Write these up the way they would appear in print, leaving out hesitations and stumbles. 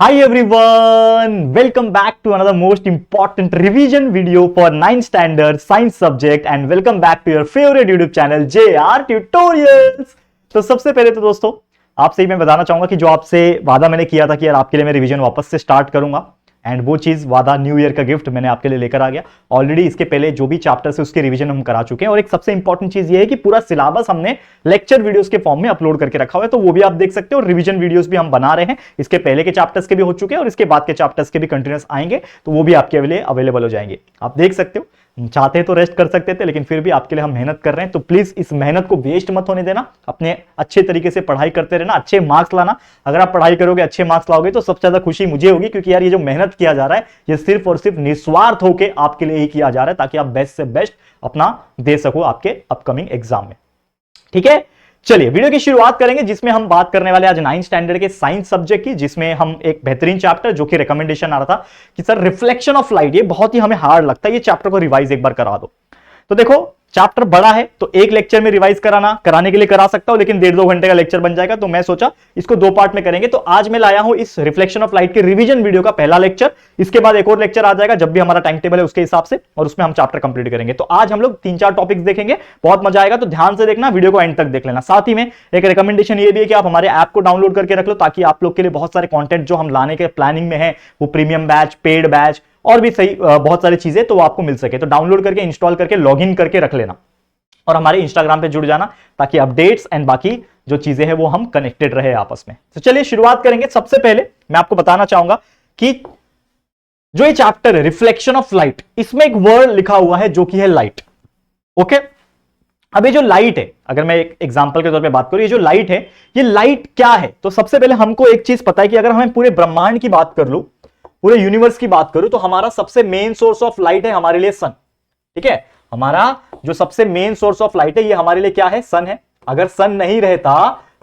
Hi everyone, welcome back to another most important revision video for 9th standard science subject and welcome back to your favorite YouTube channel JR Tutorials। तो सबसे पहले तो दोस्तों आपसे ही मैं बताना चाहूंगा कि जो आपसे वादा मैंने किया था कि यार आपके लिए मैं रिवीजन वापस से स्टार्ट करूंगा एंड वो चीज वादा न्यू ईयर का गिफ्ट मैंने आपके लिए लेकर आ गया। ऑलरेडी इसके पहले जो भी चैप्टर्स है उसके रिवीजन हम करा चुके हैं और एक सबसे इंपॉर्टेंट चीज ये है कि पूरा सिलेबस हमने लेक्चर वीडियोस के फॉर्म में अपलोड करके रखा हुआ है, तो वो भी आप देख सकते हो। रिवीजन वीडियोस भी हम बना रहे हैं, इसके पहले के चैप्टर्स के भी हो चुके हैं और इसके बाद के चैप्टर्स के भी कंटिन्यूस आएंगे, तो वो भी आपके लिए अवेलेबल हो जाएंगे। आप देख सकते हो, चाहते तो रेस्ट कर सकते थे लेकिन फिर भी आपके लिए हम मेहनत कर रहे हैं, तो प्लीज इस मेहनत को वेस्ट मत होने देना। अपने अच्छे तरीके से पढ़ाई करते रहना, अच्छे मार्क्स लाना। अगर आप पढ़ाई करोगे, अच्छे मार्क्स लाओगे तो सबसे ज्यादा खुशी मुझे होगी, क्योंकि यार ये जो मेहनत किया जा रहा है ये सिर्फ और सिर्फ निस्वार्थ होकर आपके लिए ही किया जा रहा है, ताकि आप बेस्ट से बेस्ट अपना दे सको आपके अपकमिंग एग्जाम में। ठीक है, चलिए वीडियो की शुरुआत करेंगे जिसमें हम बात करने वाले आज 9th स्टैंडर्ड के साइंस सब्जेक्ट की, जिसमें हम एक बेहतरीन चैप्टर जो कि रिकमेंडेशन आ रहा था कि सर रिफ्लेक्शन ऑफ लाइट, ये बहुत ही हमें हार्ड लगता है, ये चैप्टर को रिवाइज एक बार करा दो। तो देखो चैप्टर बड़ा है तो एक लेक्चर में रिवाइज कराने के लिए करा सकता हूं, लेकिन 1.5-2 घंटे का लेक्चर बन जाएगा, तो मैं सोचा इसको 2 पार्ट में करेंगे। तो आज मैं लाया हूं इस रिफ्लेक्शन ऑफ लाइट के रिवीजन वीडियो का पहला लेक्चर, इसके बाद एक और लेक्चर आ जाएगा जब भी हमारा टाइम टेबल है उसके हिसाब से, और उसमें हम चैप्टर कंप्लीट करेंगे। तो आज हम लोग 3-4 टॉपिक्स देखेंगे, बहुत मजा आएगा, तो ध्यान से देखना, वीडियो को एंड तक देख लेना। साथ ही में एक रिकमेंडेशन ये भी है कि आप हमारे ऐप को डाउनलोड करके रख लो, ताकि आप लोग के लिए बहुत सारे कंटेंट जो हम लाने के प्लानिंग में है, वो प्रीमियम बैच, पेड बैच और भी सही बहुत सारी चीजें, तो वो आपको मिल सके। तो डाउनलोड करके, इंस्टॉल करके, लॉग इन करके रख लेना और हमारे इंस्टाग्राम पे जुड़ जाना, ताकि अपडेट्स एंड बाकी जो चीजें हैं वो हम कनेक्टेड रहे आपस में। तो चलिए शुरुआत करेंगे। सबसे पहले मैं आपको बताना चाहूंगा कि जो ये चैप्टर है रिफ्लेक्शन ऑफ लाइट, इसमें एक वर्ड लिखा हुआ है जो कि है लाइट। ओके, अब ये जो लाइट है, अगर मैं एक एग्जांपल के तौर पे बात करूं, ये जो लाइट है, ये लाइट क्या है? तो सबसे पहले हमको एक चीज पता है कि अगर हमें पूरे ब्रह्मांड की बात कर लूं, पूरे यूनिवर्स की बात करूं, तो हमारा सबसे मेन सोर्स ऑफ लाइट है हमारे लिए सन। ठीक है, हमारा जो सबसे मेन सोर्स ऑफ लाइट है ये हमारे लिए क्या है? सन है। अगर सन नहीं रहता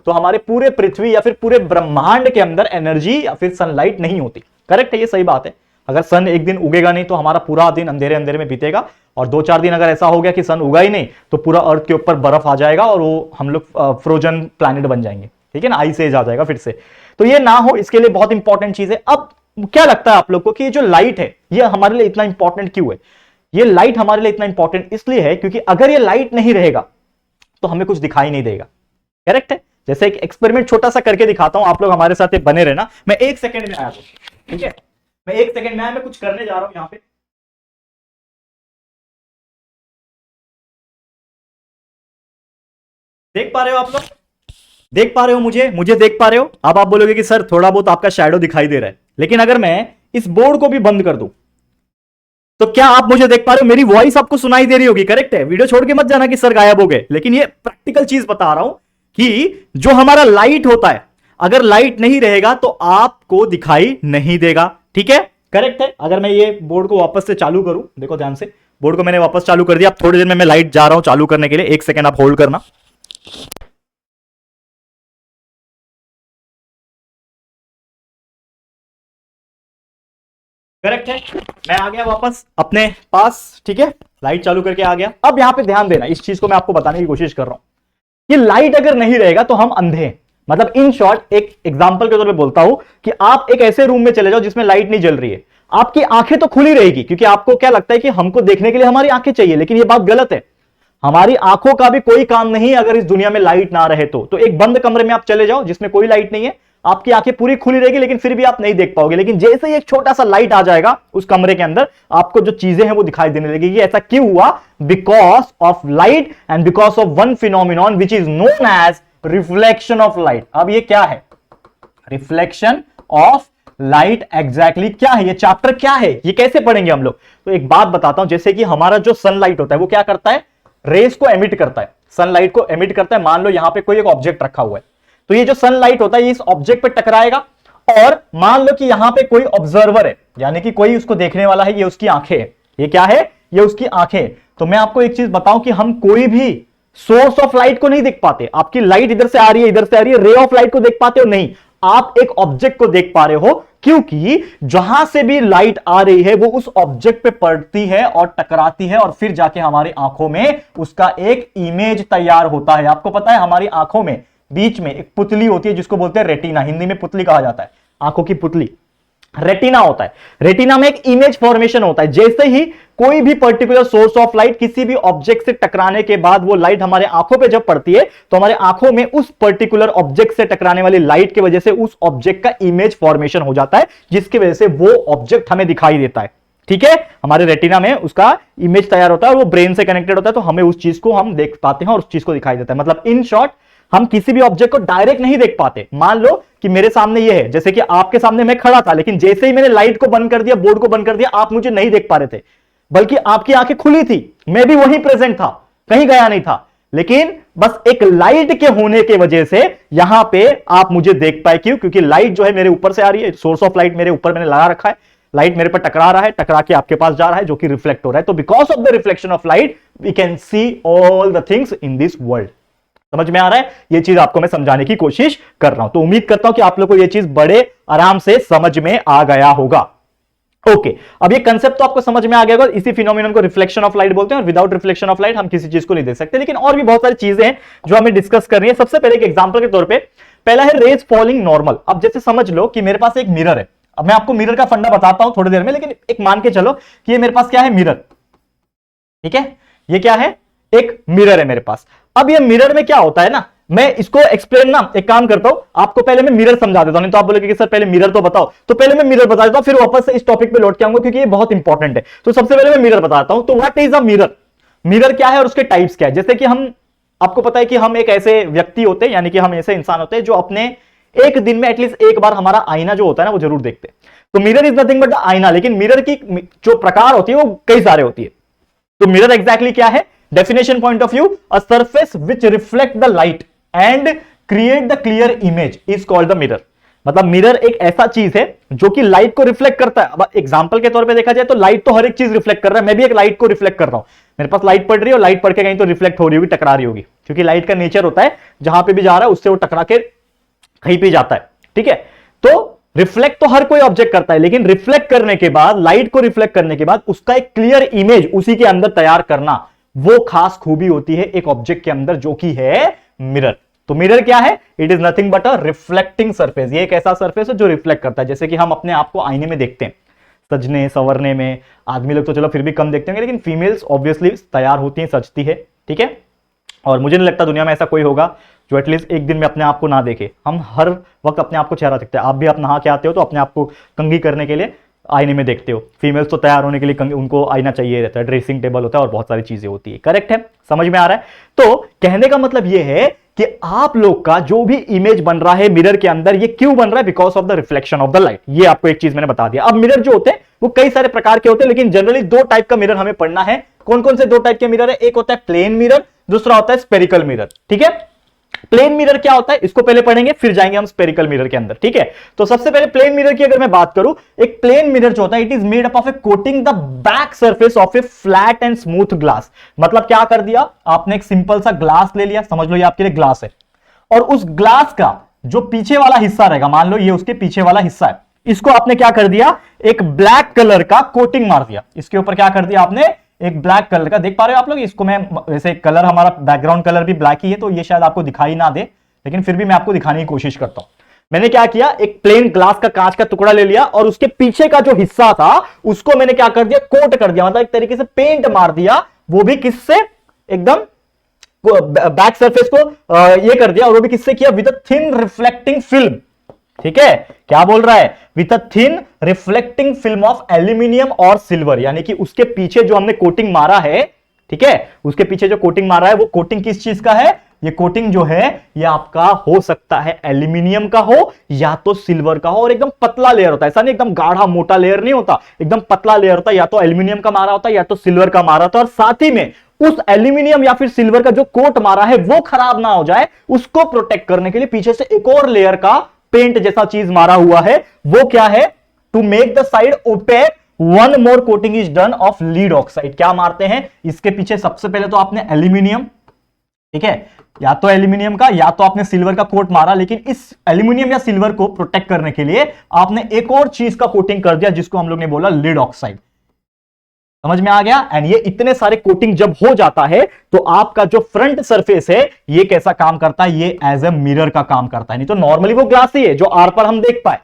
तो हमारे पूरे पृथ्वी या फिर पूरे ब्रह्मांड के अंदर एनर्जी या फिर सनलाइट नहीं होती। करेक्ट है, ये सही बात है। अगर सन एक दिन उगेगा नहीं तो हमारा पूरा दिन अंधेरे अंधेरे में बीतेगा, और 2-4 दिन अगर ऐसा हो गया कि सन उगा ही नहीं तो पूरा अर्थ के ऊपर बर्फ आ जाएगा और वो हम लोग फ्रोजन प्लैनेट बन जाएंगे। ठीक है ना, आइस एज आ जाएगा फिर से। तो ये ना हो, इसके लिए बहुत इंपॉर्टेंट चीज है। अब क्या लगता है आप लोग को कि ये जो लाइट है ये हमारे लिए इतना इंपॉर्टेंट क्यों है? ये लाइट हमारे लिए इतना इंपॉर्टेंट इसलिए है क्योंकि अगर ये लाइट नहीं रहेगा तो हमें कुछ दिखाई नहीं देगा। करेक्ट है, जैसे एक एक्सपेरिमेंट छोटा सा करके दिखाता हूं, आप लोग हमारे साथ बने रहना। मैं 1 सेकंड में आया हूं, ठीक है, मैं 1 सेकंड में आया, मैं कुछ करने जा रहा हूं यहां पे। देख पा रहे हो आप लोग? देख पा रहे हो मुझे देख पा रहे हो? अब आप बोलोगे कि सर थोड़ा बहुत आपका शैडो दिखाई दे रहा है, लेकिन अगर मैं इस बोर्ड को भी बंद कर दूं तो क्या आप मुझे देख पा रहे हो? मेरी वॉइस आपको सुनाई दे रही होगी। करेक्ट है, वीडियो छोड़ के मत जाना कि सर गायब हो गए, लेकिन ये प्रैक्टिकल चीज बता रहा हूं कि जो हमारा लाइट होता है, अगर लाइट नहीं रहेगा तो आपको दिखाई नहीं देगा। ठीक है, करेक्ट है। अगर मैं ये बोर्ड को वापस से चालू करूं, देखो ध्यान से, बोर्ड को मैंने वापस चालू कर दिया। अब थोड़ी देर में मैं लाइट जा रहा हूं चालू करने के लिए, 1 सेकेंड आप होल्ड करना। करेक्ट है, मैं आ गया वापस अपने पास। ठीक है, लाइट चालू करके आ गया। अब यहां पे ध्यान देना, इस चीज को मैं आपको बताने की कोशिश कर रहा हूं कि लाइट अगर नहीं रहेगा तो हम अंधे हैं। मतलब इन शॉर्ट, एक एग्जांपल के तौर पे बोलता हूं कि आप एक ऐसे रूम में चले जाओ जिसमें लाइट नहीं जल रही है, आपकी आंखें तो खुली रहेगी क्योंकि आपको क्या लगता है कि हमको देखने के लिए हमारी आंखें चाहिए, लेकिन यह बात गलत है। हमारी आंखों का भी कोई काम नहीं अगर इस दुनिया में लाइट ना रहे तो एक बंद कमरे में आप चले जाओ जिसमें कोई लाइट नहीं है, आपकी आंखें पूरी खुली रहेगी लेकिन फिर भी आप नहीं देख पाओगे। लेकिन जैसे ही एक छोटा सा लाइट आ जाएगा उस कमरे के अंदर, आपको जो चीजें हैं वो दिखाई देने लगेगी। ऐसा क्यों हुआ? Because of light and because of one phenomenon which is known as reflection of light. अब ये क्या है? रिफ्लेक्शन ऑफ लाइट एग्जैक्टली क्या है? ये चैप्टर क्या है? ये कैसे पढ़ेंगे हम लोग? तो एक बात बताता हूं, जैसे कि हमारा जो सनलाइट होता है वो क्या करता है? रेस को एमिट करता है, सनलाइट को एमिट करता है। मान लो यहां पे कोई एक ऑब्जेक्ट रखा हुआ है, तो ये जो सनलाइट होता है ये इस ऑब्जेक्ट पे टकराएगा, और मान लो कि यहां पे कोई ऑब्जर्वर है, यानी कि कोई उसको देखने वाला है, ये उसकी आंखें है। ये क्या है? ये उसकी आंखें। तो मैं आपको एक चीज बताऊं कि हम कोई भी सोर्स ऑफ लाइट को नहीं देख पाते। आपकी लाइट इधर से आ रही है, इधर से आ रही है, रे ऑफ लाइट को देख पाते हो? नहीं, आप एक ऑब्जेक्ट को देख पा रहे हो, क्योंकि जहां से भी लाइट आ रही है वो उस ऑब्जेक्ट पे पड़ती है और टकराती है, और फिर जाके हमारी आंखों में उसका एक इमेज तैयार होता है। आपको पता है हमारी आंखों में बीच में एक पुतली होती है जिसको बोलते हैं रेटिना, हिंदी में पुतली कहा जाता है, आंखों की पुतली। रेटिना होता है। रेटिना में एक इमेज फॉर्मेशन होता है। जैसे ही कोई भी पर्टिकुलर सोर्स ऑफ लाइट किसी भी ऑब्जेक्ट से टकराने के बाद वो लाइट हमारे आंखों पे जब पड़ती है तो हमारे आंखों में उस पर्टिकुलर ऑब्जेक्ट से टकराने वाली लाइट की वजह से उस ऑब्जेक्ट का इमेज फॉर्मेशन हो जाता है, जिसकी वजह से वो ऑब्जेक्ट हमें दिखाई देता है। ठीक है, हमारे रेटिना में उसका इमेज तैयार होता है और वो ब्रेन से कनेक्टेड होता है, तो हमें उस चीज को हम देख पाते हैं और उस चीज को दिखाई देता है। मतलब इन शॉर्ट हम किसी भी ऑब्जेक्ट को डायरेक्ट नहीं देख पाते। मान लो कि मेरे सामने ये है, जैसे कि आपके सामने मैं खड़ा था, लेकिन जैसे ही मैंने लाइट को बंद कर दिया, बोर्ड को बंद कर दिया, आप मुझे नहीं देख पा रहे थे, बल्कि आपकी आंखें खुली थी, मैं भी वहीं प्रेजेंट था, कहीं गया नहीं था, लेकिन बस एक लाइट के होने की वजह से यहां पे आप मुझे देख पाए। क्यों? क्योंकि लाइट जो है मेरे ऊपर से आ रही है, सोर्स ऑफ लाइट मेरे ऊपर मैंने लगा रखा है, लाइट मेरे पर टकरा रहा है, टकरा के आपके पास जा रहा है, जो कि रिफ्लेक्ट हो रहा है। तो because of the reflection of light we can see all the things in this world. समझ में आ रहा है? ये चीज आपको मैं समझाने की कोशिश कर रहा हूं, तो उम्मीद करता हूं कि आप लोग को ये चीज बड़े आराम से समझ में आ गया होगा। ओके, अब ये कंसेप्ट तो आपको समझ में आ गया होगा। इसी फिनोमिनन को रिफ्लेक्शन ऑफ लाइट बोलते हैं, और विदाउट रिफ्लेक्शन ऑफ लाइट हम किसी चीज को नहीं देख सकते। लेकिन और भी बहुत सारी चीजें हैं जो हमें डिस्कस करनी है। सबसे पहले एक एग्जांपल के तौर पे, पहला है रेज फॉलिंग नॉर्मल। अब जैसे समझ लो कि मेरे पास एक मिरर है। अब मैं आपको मिरर का फंडा बताता हूं थोड़ी देर में, लेकिन एक मान के चलो कि ये मेरे पास क्या है, मिरर। ठीक है, ये क्या है, एक मिरर है मेरे पास। अब ये मिरर में क्या होता है ना, मैं इसको एक्सप्लेन ना एक काम करता हूं, आपको पहले मैं मिरर समझा देता हूं, नहीं तो आप बोलोगे कि सर पहले मिरर तो बताओ। तो पहले मैं मिरर बता देता हूं, फिर वापस से इस टॉपिक पे लौट के आऊंगा, क्योंकि ये बहुत इंपॉर्टेंट है। तो सबसे पहले मैं मिरर बताता हूं। तो what is a mirror? Mirror क्या है और उसके टाइप्स क्या है? जैसे कि हम, आपको पता है कि हम एक ऐसे व्यक्ति होते हैं, यानी कि हम ऐसे इंसान होते हैं जो अपने एक दिन में एटलीस्ट एक बार हमारा आईना जो होता है ना वो जरूर देखते हैं। तो मिरर इज नथिंग बट आईना, लेकिन मिरर की जो प्रकार होती है वो कई सारे होती है। तो मिरर एग्जैक्टली क्या है? Definition point of view, a surface which reflect the light and create the clear image is called the mirror. मतलब मिरर एक ऐसा चीज है जो कि लाइट को रिफ्लेक्ट करता है। अब एग्जांपल के तौर पे देखा जाए तो लाइट तो हर एक चीज रिफ्लेक्ट कर रहा है, मैं भी एक लाइट को रिफ्लेक्ट कर रहा हूं। मेरे पास लाइट पड़ रही है और लाइट पड़ के कहीं तो रिफ्लेक्ट हो रही होगी, टकरा रही होगी, क्योंकि लाइट का नेचर होता है जहां पे भी जा रहा है उससे वो टकरा के कहीं पे जाता है। ठीक है, तो रिफ्लेक्ट तो हर कोई ऑब्जेक्ट करता है, लेकिन रिफ्लेक्ट करने के बाद, लाइट को रिफ्लेक्ट करने के बाद उसका एक क्लियर इमेज उसी के अंदर तैयार करना, वो खास खूबी होती है एक ऑब्जेक्ट के अंदर, जो कि है मिरर। तो मिरर क्या है? It is nothing but a reflecting surface. ये एक ऐसा सरफेस है जो रिफ्लेक्ट करता है। जैसे कि हम अपने आप को आईने में देखते हैं, सजने संवरने में, आदमी लोग तो चलो फिर भी कम देखते होंगे, लेकिन फीमेल्स ऑब्वियसली तैयार होती हैं, सजती है। ठीक है, और मुझे नहीं लगता दुनिया में ऐसा कोई होगा जो एटलीस्ट एक दिन में अपने आप को ना देखे। हम हर वक्त अपने आप को चेहरा देखते हैं। आप भी, आप नहा के आते हो तो अपने आप को कंघी करने के लिए आईने में देखते हो। फीमेल्स तो तैयार होने के लिए उनको आईना चाहिए रहता है, ड्रेसिंग टेबल होता है और बहुत सारी चीजें होती है। करेक्ट है? समझ में आ रहा है? तो कहने का मतलब यह है कि आप लोग का जो भी इमेज बन रहा है मिरर के अंदर, ये क्यों बन रहा है? Because of the reflection of the light. ये आपको एक चीज मैंने बता दिया। अब मिरर जो होते हैं वो कई सारे प्रकार के होते हैं, लेकिन जनरली दो टाइप का मिरर हमें पढ़ना है। कौन कौन से दो टाइप के मिरर है? एक होता है प्लेन मिरर, दूसरा होता है स्पेरिकल मिरर। ठीक है, प्लेन मिरर क्या होता है इसको पहले पढ़ेंगे, फिर जाएंगे हम स्पेरिकल मिरर के अंदर। ठीक है, तो सबसे पहले प्लेन मिरर की अगर मैं बात करूं, एक प्लेन मिरर जो होता है, it is made up of A coating the back surface of A flat and smooth glass. मतलब क्या कर दिया आपने, एक सिंपल सा ग्लास ले लिया, समझ लो ये आपके लिए ग्लास है, और उस ग्लास का जो पीछे वाला हिस्सा रहेगा, मान लो ये उसके पीछे वाला हिस्सा है, इसको आपने क्या कर दिया, एक ब्लैक कलर का कोटिंग मार दिया। इसके ऊपर क्या कर दिया आपने, एक ब्लैक कलर का, देख पा रहे हो आप लोग इसको? मैं वैसे कलर, हमारा बैकग्राउंड कलर भी ब्लैक ही है, तो ये शायद आपको दिखाई ना दे, लेकिन फिर भी मैं आपको दिखाने की कोशिश करता हूं। मैंने क्या किया, एक प्लेन ग्लास का कांच का टुकड़ा ले लिया और उसके पीछे का जो हिस्सा था उसको मैंने क्या कर दिया, कोट कर दिया, मतलब एक तरीके से पेंट मार दिया। वो भी किससे? एकदम बैक सरफेस को ये कर दिया, और वो भी किससे किया? With a thin reflecting film. ठीक है, क्या बोल रहा है? With a thin reflecting film of aluminium और सिल्वर। यानी कि उसके पीछे जो हमने कोटिंग मारा है, ठीक है, उसके पीछे जो कोटिंग मारा है वो कोटिंग किस चीज का है? ये कोटिंग जो है ये आपका हो सकता है एल्यूमिनियम का हो या तो सिल्वर का हो, और एकदम पतला लेयर होता है, ऐसा नहीं एकदम गाढ़ा मोटा लेयर नहीं होता, एकदम पतला लेयर होता है, या तो एल्यूमिनियम का मारा होता है या तो सिल्वर का मारा होता है। और साथ ही में उस एल्यूमिनियम या फिर सिल्वर का जो कोट मारा है वो खराब ना हो जाए, उसको प्रोटेक्ट करने के लिए पीछे से एक और लेयर का पेंट जैसा चीज मारा हुआ है। वो क्या है? To make the side opaque one more coating is done of lead oxide. क्या मारते हैं इसके पीछे? सबसे पहले तो आपने एल्यूमिनियम, ठीक है, या तो एल्यूमिनियम का या तो आपने सिल्वर का कोट मारा, लेकिन इस एल्यूमिनियम या सिल्वर को प्रोटेक्ट करने के लिए आपने एक और चीज का कोटिंग कर दिया, जिसको हम लोग ने बोला लीड ऑक्साइड। समझ में आ गया? एंड ये इतने सारे कोटिंग जब हो जाता है तो आपका जो फ्रंट सरफेस है ये कैसा काम करता है? ये एज ए मिरर का काम करता है। नहीं तो नॉर्मली वो ग्लास ही है जो आर पर हम देख पाए,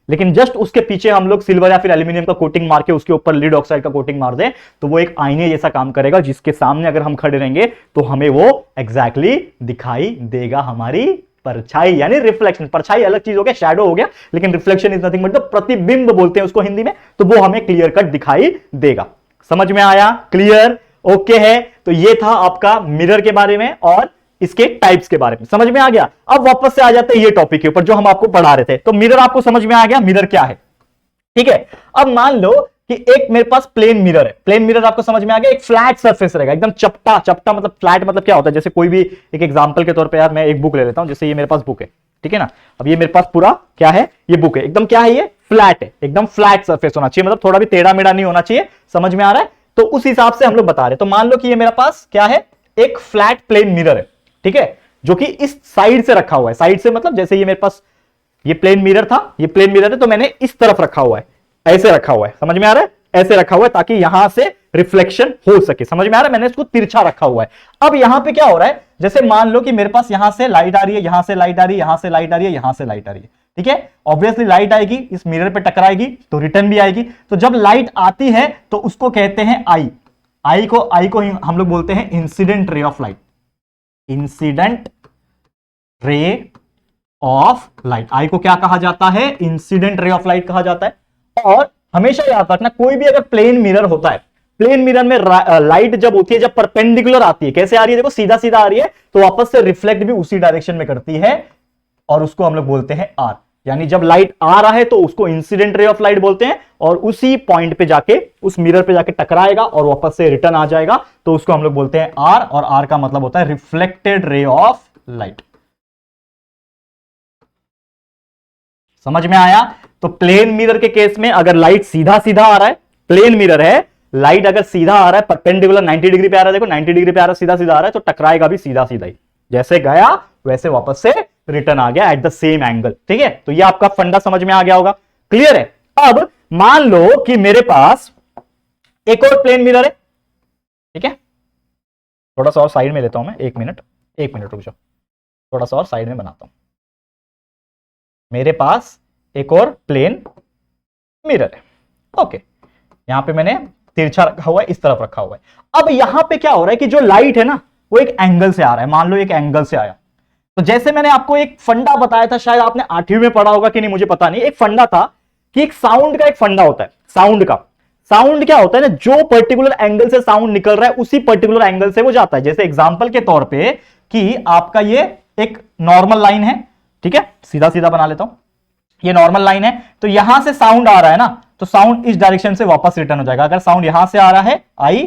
लेकिन जस्ट उसके पीछे हम लोग सिल्वर या फिर एल्यूमिनियम का कोटिंग मार के उसके ऊपर लीड ऑक्साइड का कोटिंग मार दें तो वो एक आईने जैसा काम करेगा, जिसके सामने अगर हम खड़े रहेंगे तो हमें वो एग्जैक्टली दिखाई देगा, हमारी परछाई यानी रिफ्लेक्शन। परछाई अलग चीज हो गया, शैडो हो गया, लेकिन reflection is nothing but the प्रतिबिंब बोलते हैं उसको हिंदी में, तो वो हमें क्लियर कट दिखाई देगा। समझ में आया? क्लियर? ओके है। तो ये था आपका मिरर के बारे में और इसके टाइप्स के बारे में, समझ में आ गया। अब वापस से आ जाते हैं ये टॉपिक के ऊपर जो हम आपको पढ़ा रहे थे। तो मिरर आपको समझ में आ गया मिरर क्या है, ठीक है। अब मान लो कि एक मेरे पास प्लेन मिरर है। प्लेन मिरर आपको समझ में आ गया, एक फ्लैट सरफेस रहेगा, एकदम चपटा। चपटा मतलब फ्लैट मतलब क्या होता है, जैसे कोई भी एक एग्जांपल के तौर पे यार मैं एक बुक ले लेता हूं, जैसे ये मेरे पास बुक है, ठीक है ना। अब ये मेरे पास पूरा क्या है, ये बुक है, एकदम क्या है, ये फ्लैट है, एकदम फ्लैट सरफेस होना चाहिए, मतलब थोड़ा भी टेढ़ा मेढ़ा नहीं होना चाहिए। समझ में आ रहा है? तो उस हिसाब से हम लोग बता रहे हैं। तो मान लो कि ये मेरा पास क्या है, एक फ्लैट प्लेन मिरर है, ठीक है, जो कि इस साइड से रखा हुआ है। साइड से मतलब जैसे ये मेरे पास ये प्लेन मिरर था, ये प्लेन मिरर है, तो मैंने इस तरफ रखा हुआ है, ऐसे रखा हुआ है। समझ में आ रहा है? ऐसे रखा हुआ है ताकि यहां से रिफ्लेक्शन हो सके। समझ में आ रहा है? मैंने इसको तिरछा रखा हुआ है। अब यहां पे क्या हो रहा है, जैसे मान लो कि मेरे पास यहां से लाइट आ रही है, यहां से लाइट आ रही है, यहां से लाइट आ रही है, यहां से लाइट आ रही है, ठीक है। ऑब्वियसली लाइट आएगी, इस मिरर पे टकराएगी तो रिटर्न भी आएगी। तो जब लाइट आती है तो उसको कहते हैं आई। आई को हम लोग बोलते हैं incident ray of light. Incident ray of light, i को क्या कहा जाता है, इंसिडेंट रे ऑफ लाइट कहा जाता है। और हमेशा याद रखना, कोई भी अगर प्लेन मिरर होता है, प्लेन मिरर में लाइट जब होती है, जब परपेंडिकुलर आती है, कैसे आ रही है, देखो सीधा सीधा आ रही है, तो वापस से रिफ्लेक्ट भी उसी डायरेक्शन में करती है, और उसको हम लोग बोलते हैं आर। यानी जब लाइट आ रहा है तो उसको इंसिडेंट रे ऑफ लाइट बोलते हैं, और उसी पॉइंट पे जाके, उस मिरर पे जाके टकराएगा और वापस से रिटर्न आ जाएगा, तो उसको हम लोग बोलते हैं आर। और आर का मतलब होता है रिफ्लेक्टेड रे ऑफ लाइट। समझ में आया? तो प्लेन मिरर के केस में अगर लाइट सीधा सीधा आ रहा है, प्लेन मिरर है, लाइट अगर सीधा आ रहा है, परपेंडिकुलर 90 डिग्री पे आ रहा है, देखो 90 डिग्री पे आ रहा है, सीधा सीधा आ रहा है, तो टकराएगा भी सीधा सीधा ही, जैसे गया वैसे वापस से रिटर्न आ गया एट द सेम एंगल, ठीक है। तो ये आपका फंडा समझ में आ गया होगा, क्लियर है। अब मान लो कि मेरे पास एक और प्लेन मिरर है, ठीक है, थोड़ा सा और साइड में लेता हूं मैं, एक मिनट रुक जाओ, थोड़ा सा और साइड में बनाता हूं। मेरे पास एक और प्लेन मिरर है, ओके, यहां पे मैंने तिरछा रखा हुआ है, इस तरफ रखा हुआ है। अब यहां पे क्या हो रहा है कि जो लाइट है ना, वो एक एंगल से आ रहा है, मान लो एक एंगल से आया। तो जैसे मैंने आपको एक फंडा बताया था, शायद आपने 8वीं में पढ़ा होगा कि नहीं मुझे पता नहीं, एक फंडा था कि एक साउंड का एक फंडा होता है। साउंड क्या होता है ना, जो पर्टिकुलर एंगल से साउंड निकल रहा है उसी पर्टिकुलर एंगल से वो जाता है। जैसे एग्जांपल के तौर पे कि आपका ये एक नॉर्मल लाइन है, ठीक है, सीधा सीधा बना लेता हूं, ये नॉर्मल लाइन है, तो यहां से साउंड आ रहा है ना, तो साउंड इस डायरेक्शन से वापस रिटर्न हो जाएगा। अगर साउंड यहां से आ रहा है आई,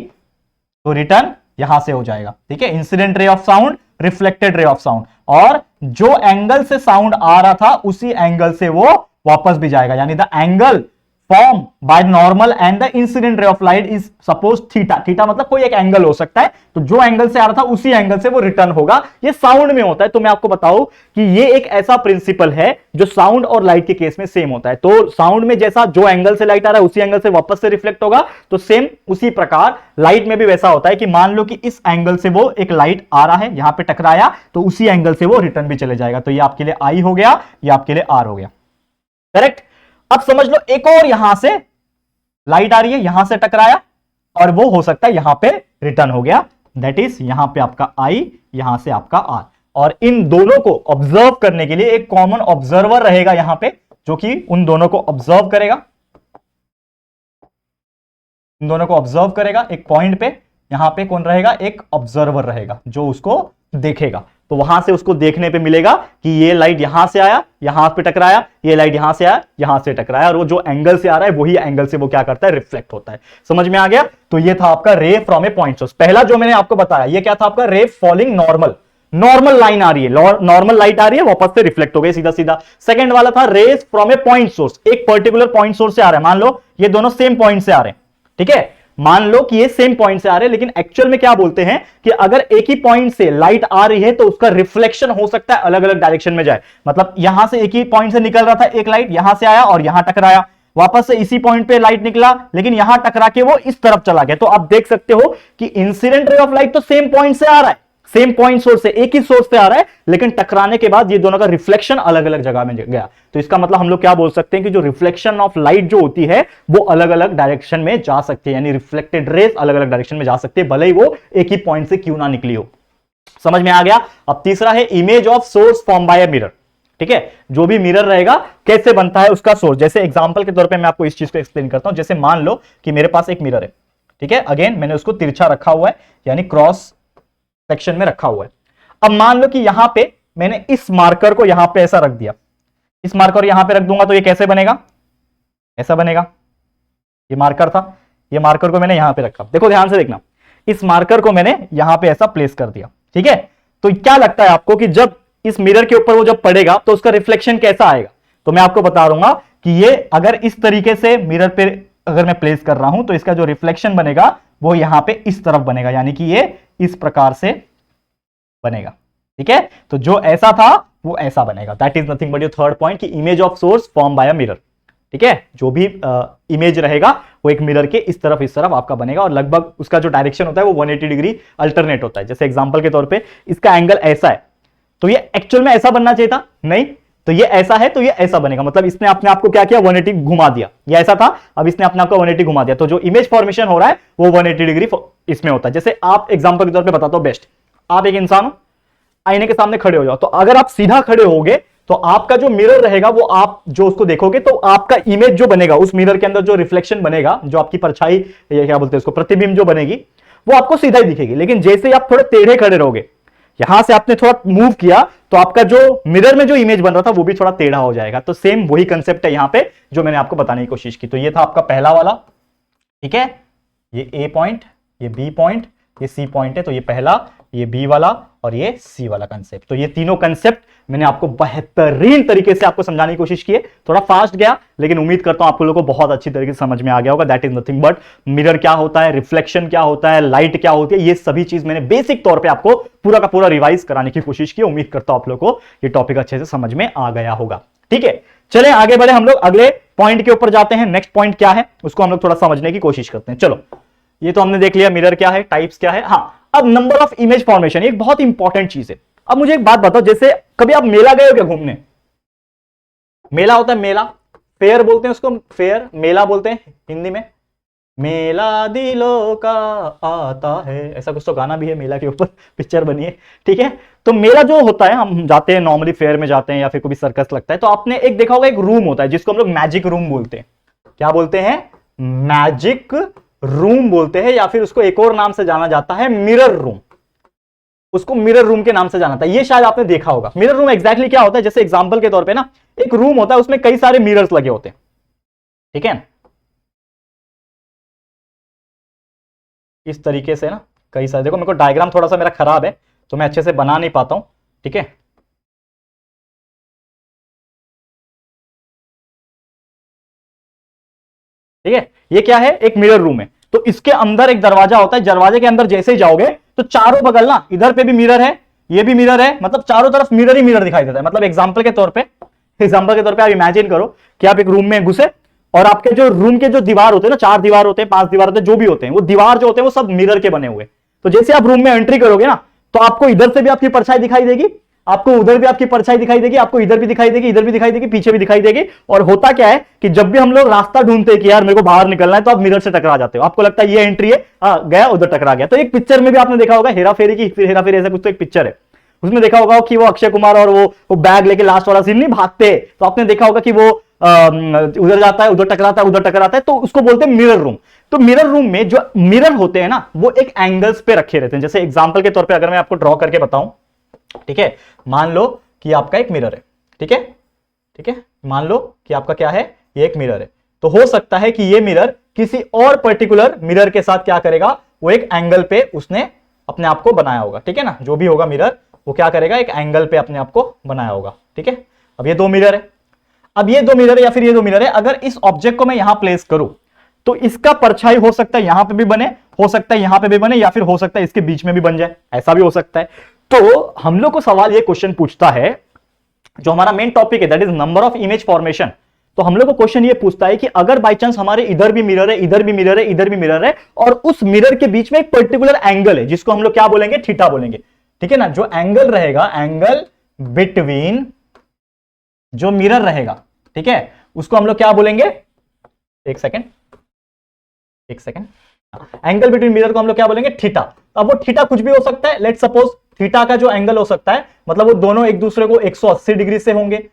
तो रिटर्न यहां से हो जाएगा, ठीक है। Incident ray of sound, reflected ray of sound, और जो एंगल से साउंड आ रहा था उसी एंगल से वो वापस भी जाएगा। यानी the angle form by normal and the incident ray of light is suppose theta. Theta मतलब कोई एक एंगल हो सकता है, तो जो एंगल से आ रहा था उसी एंगल से वो रिटर्न होगा। ये साउंड में होता है। तो मैं आपको बताऊं कि ये एक ऐसा प्रिंसिपल है जो साउंड और लाइट के केस में सेम होता है। तो साउंड में जैसा जो एंगल से लाइट आ रहा है उसी एंगल से वापस से रिफ्लेक्ट होगा, तो सेम उसी प्रकार लाइट में भी वैसा होता है कि मान लो कि इस एंगल से वो एक लाइट आ रहा है, यहां पे टकराया, तो उसी एंगल से वो रिटर्न भी चले जाएगा। तो ये आपके लिए आई हो गया, ये आपके लिए आर हो गया, करेक्ट। अब समझ लो एक और यहां से लाइट आ रही है, यहां से टकराया और वो हो सकता है यहां पे रिटर्न हो गया, दैट इज यहां पे आपका आई, यहां से आपका आर। और इन दोनों को ऑब्जर्व करने के लिए एक कॉमन ऑब्जर्वर रहेगा यहां पे, जो कि उन दोनों को ऑब्जर्व करेगा, इन दोनों को ऑब्जर्व करेगा एक पॉइंट पे। यहां पे कौन रहेगा, एक ऑब्जर्वर रहेगा जो उसको देखेगा। तो वहां से उसको देखने पे मिलेगा कि ये लाइट यहां से आया, यहां पे टकराया, ये लाइट यहां से आया, यहां से टकराया, और वो जो एंगल से आ रहा है वही एंगल से वो क्या करता है, रिफ्लेक्ट होता है। समझ में आ गया? तो ये था आपका रे फ्रॉम ए पॉइंट सोर्स। पहला जो मैंने आपको बताया ये क्या था आपका, रे फॉलिंग नॉर्मल लाइन आ रही है, नॉर्मल लाइट आ रही है, वापस से रिफ्लेक्ट हो गई सीधा सीधा। सेकंड वाला था rays from a point source, एक पर्टिकुलर पॉइंट सोर्स से आ रहा है। मान लो ये दोनों सेम पॉइंट से आ रहे हैं, ठीक है, मान लो कि ये सेम पॉइंट से आ रहे हैं, लेकिन एक्चुअल में क्या बोलते हैं कि अगर एक ही पॉइंट से लाइट आ रही है तो उसका रिफ्लेक्शन हो सकता है अलग अलग डायरेक्शन में जाए। मतलब यहां से एक ही पॉइंट से निकल रहा था एक लाइट, यहां से आया और यहां टकराया, वापस से इसी पॉइंट पे लाइट निकला, लेकिन यहां टकरा के वो इस तरफ चला गया। तो आप देख सकते हो कि इंसिडेंट रे ऑफ लाइट तो सेम पॉइंट से आ रहा है, सेम पॉइंट सोर्स से, एक ही सोर्स से आ रहा है, लेकिन टकराने के बाद ये दोनों का रिफ्लेक्शन अलग अलग जगह में गया। तो इसका मतलब हम लोग क्या बोल सकते हैं कि जो रिफ्लेक्शन ऑफ लाइट जो होती है वो अलग अलग डायरेक्शन में जा सकती है, यानी रिफ्लेक्टेड रेस अलग अलग डायरेक्शन में जा सकती है, भले ही वो एक ही पॉइंट से क्यों ना निकली हो। समझ में आ गया। अब तीसरा है image of source form by a mirror. ठीक है, जो भी मिरर रहेगा कैसे बनता है उसका सोर्स। जैसे एग्जांपल के तौर पे मैं आपको इस चीज को एक्सप्लेन करता हूं। जैसे मान लो कि मेरे पास एक मिरर है, ठीक है, अगेन मैंने उसको तिरछा रखा हुआ है, यानी क्रॉस सेक्शन में रखा हुआ है। अब मान लो कि यहां पे मैंने इस मार्कर को यहां पे ऐसा रख दिया, इस मार्कर यहां पे रख दूंगा तो ये कैसे बनेगा, ऐसा बनेगा। ये मार्कर था, ये मार्कर को मैंने यहां पे रखा, देखो ध्यान से देखना, इस मार्कर को मैंने यहां पे ऐसा प्लेस कर दिया। ठीक है, तो क्या लगता है आपको कि जब इस मिरर के ऊपर वो जब पड़ेगा तो उसका रिफ्लेक्शन कैसा आएगा। तो मैं आपको बता दूंगा कि ये अगर इस तरीके से मिरर पे अगर मैं प्लेस कर रहा हूं तो इसका जो रिफ्लेक्शन बनेगा वो यहां पे इस तरफ बनेगा, यानी कि ये इस प्रकार से बनेगा। ठीक है, तो जो ऐसा था वो ऐसा बनेगा। That is nothing but your third point कि image of source form by a mirror. ठीक है, जो भी इमेज रहेगा वो एक मिरर के इस तरफ आपका बनेगा, और लगभग उसका जो डायरेक्शन होता है वो 180 डिग्री अल्टरनेट होता है। जैसे एग्जांपल के तौर पे इसका एंगल ऐसा है, तो ये एक्चुअल में ऐसा बनना चाहिए था, नहीं, तो ये ऐसा है तो ये ऐसा बनेगा, मतलब इसने अपने आप को क्या किया, 180 घुमा दिया। ये ऐसा था, अब इसने अपने आप को 180 घुमा दिया, तो जो इमेज फॉर्मेशन हो रहा है वो 180 डिग्री इसमें होता है। जैसे आप एग्जांपल के तौर पे बताता हूं बेस्ट, आप एक इंसान हो, आईने के सामने खड़े हो जाओ, तो अगर आप सीधा खड़े होगे तो आपका जो मिरर रहेगा वो आप जो उसको देखोगे तो आपका इमेज जो बनेगा उस मिरर के अंदर, जो रिफ्लेक्शन बनेगा, जो आपकी परछाई, ये क्या बोलते हैं उसको, प्रतिबिंब जो बनेगी, वो आपको सीधा ही दिखेगी। लेकिन जैसे ही आप थोड़े टेढ़े खड़े रहोगे, यहां से आपने थोड़ा मूव किया तो आपका जो मिरर में जो इमेज बन रहा था वो भी थोड़ा टेढ़ा हो जाएगा। तो सेम वही कंसेप्ट है यहां पे जो मैंने आपको बताने की कोशिश की। तो ये था आपका पहला वाला, ठीक है, ये ए पॉइंट, ये बी पॉइंट, ये सी पॉइंट है, तो ये पहला, ये बी वाला और ये सी वाला कंसेप्ट। तो ये तीनों कंसेप्ट मैंने आपको बेहतरीन तरीके से आपको समझाने की कोशिश की है। थोड़ा फास्ट गया, लेकिन उम्मीद करता हूं आप लोगों को बहुत अच्छी तरीके से समझ में आ गया होगा। That is nothing but mirror क्या होता है, रिफ्लेक्शन क्या होता है, लाइट क्या होती है, ये सभी चीज मैंने बेसिक तौर पे आपको पूरा का पूरा रिवाइज कराने की कोशिश की। उम्मीद करता हूं आप लोगों को ये टॉपिक अच्छे से समझ में आ गया होगा। ठीक है, चले आगे बढ़े, हम लोग अगले पॉइंट के ऊपर जाते हैं। नेक्स्ट पॉइंट क्या है उसको हम लोग थोड़ा समझने की कोशिश करते हैं। चलो, ये तो हमने देख लिया मिरर क्या है, टाइप्स क्या है। हाँ, अब नंबर ऑफ इमेज फॉर्मेशन, एक बहुत इंपॉर्टेंट चीज है। अब मुझे एक बात बताओ, जैसे कभी आप मेला गए हो क्या घूमने, मेला होता है, मेला, फेयर बोलते हैं उसको, फेयर, मेला बोलते हैं हिंदी में, मेला दिलों का आता है, ऐसा कुछ तो गाना भी है, मेला के ऊपर पिक्चर बनी है। ठीक है, तो मेला जो होता है, हम जाते हैं नॉर्मली फेयर में जाते हैं या फिर कोई सर्कस लगता है, तो आपने एक देखा होगा, एक रूम होता है जिसको हम लोग मैजिक रूम बोलते हैं। क्या बोलते हैं, मैजिक रूम बोलते हैं, या फिर उसको एक और नाम से जाना जाता है मिरर रूम, उसको मिरर रूम के नाम से जाना था। ये शायद आपने देखा होगा। मिरर रूम एग्जैक्टली क्या होता है, जैसे एग्जांपल के तौर पे ना, एक रूम होता है, उसमें कई सारे मिरर्स लगे होते हैं। ठीक है, इस तरीके से ना, कई सारे, देखो मेरे को डायग्राम थोड़ा सा मेरा खराब है तो मैं अच्छे से बना नहीं पाता हूं। ठीक है, ठीक है, ये क्या है, एक मिरर रूम है, तो इसके अंदर एक दरवाजा होता है। दरवाजे के अंदर जैसे ही जाओगे तो चारों बगल ना, इधर पे भी मिरर है, ये भी मिरर है, मतलब चारों तरफ मिरर ही मिरर दिखाई देता है। मतलब एग्जांपल के तौर पे आप इमेजिन करो कि आप एक रूम में घुसे और आपके जो रूम के जो दीवार होते हैं ना, 4 दीवार होते हैं, 5 दीवार होते हैं, जो भी होते हैं, वो दीवार जो होते हैं वो सब मिरर के बने हुए। तो जैसे आप रूम में एंट्री करोगे ना, तो आपको इधर से भी आपकी परछाई दिखाई देगी, आपको उधर भी आपकी परछाई दिखाई देगी, आपको इधर भी दिखाई देगी, इधर भी दिखाई देगी, पीछे भी दिखाई देगी। और होता क्या है कि जब भी हम लोग रास्ता ढूंढते हैं कि यार मेरे को बाहर निकलना है, तो आप मिरर से टकरा जाते हो। आपको लगता है ये एंट्री है, गया उधर टकरा गया। तो एक पिक्चर में भी आपने देखा होगा, हेरा फेरी की, फिर हेरा फेरी ऐसा कुछ तो एक पिक्चर है, उसमें देखा होगा कि वो अक्षय कुमार और वो बैग लेके लास्ट वाला सीन नहीं भागते, तो आपने देखा होगा कि वो उधर जाता है, उधर टकराता है, उधर टकराता है, तो उसको बोलते हैं मिरर रूम। तो मिरर रूम में जो मिरर होते हैं ना, वो एक एंगल्स पे रखे रहते हैं। जैसे एग्जांपल के तौर पे अगर मैं आपको ड्रॉ करके बताऊं, ठीक है, मान लो कि आपका एक मिरर है, ठीक है, ठीक है, मान लो कि आपका क्या है, ये एक मिरर है, तो हो सकता है कि ये मिरर किसी और पर्टिकुलर मिरर के साथ क्या करेगा, वो एक एंगल पे उसने अपने आप को बनाया होगा। ठीक है ना, जो भी होगा मिरर, वो क्या करेगा, एक एंगल पे अपने आप को बनाया होगा। ठीक है, अब ये 2 मिरर है, अब ये 2 मिरर है या फिर ये 2 मिरर है, अगर इस ऑब्जेक्ट को मैं यहां प्लेस करूं तो इसका परछाई हो सकता है यहां पे भी बने, हो सकता है यहां पे भी बने, या फिर हो सकता है इसके बीच में भी बन जाए, ऐसा भी हो सकता है। तो हम लोग को सवाल ये क्वेश्चन पूछता है, जो हमारा मेन टॉपिक है, that is number of image formation. तो हम लोग को क्वेश्चन ये पूछता है कि अगर बाई चांस हमारे इधर भी मिरर है, इधर भी मिरर है, इधर भी मिरर है, और उस मिरर के बीच में एक पर्टिकुलर एंगल है जिसको हम लोग क्या बोलेंगे, थीटा बोलेंगे। ठीक है ना। जो एंगल रहेगा, एंगल बिटवीन जो मिरर रहेगा, ठीक है, उसको हम लोग क्या बोलेंगे, एक सेकेंड, एंगल बिटवीन मिरर को हम लोग क्या बोलेंगे, थीटा। अब वो थीटा कुछ भी हो सकता है। लेट्स सपोज थीटा का जो एंगल हो सकता है, मतलब वो दोनों एक दूसरे को 180 डिग्री से होंगे,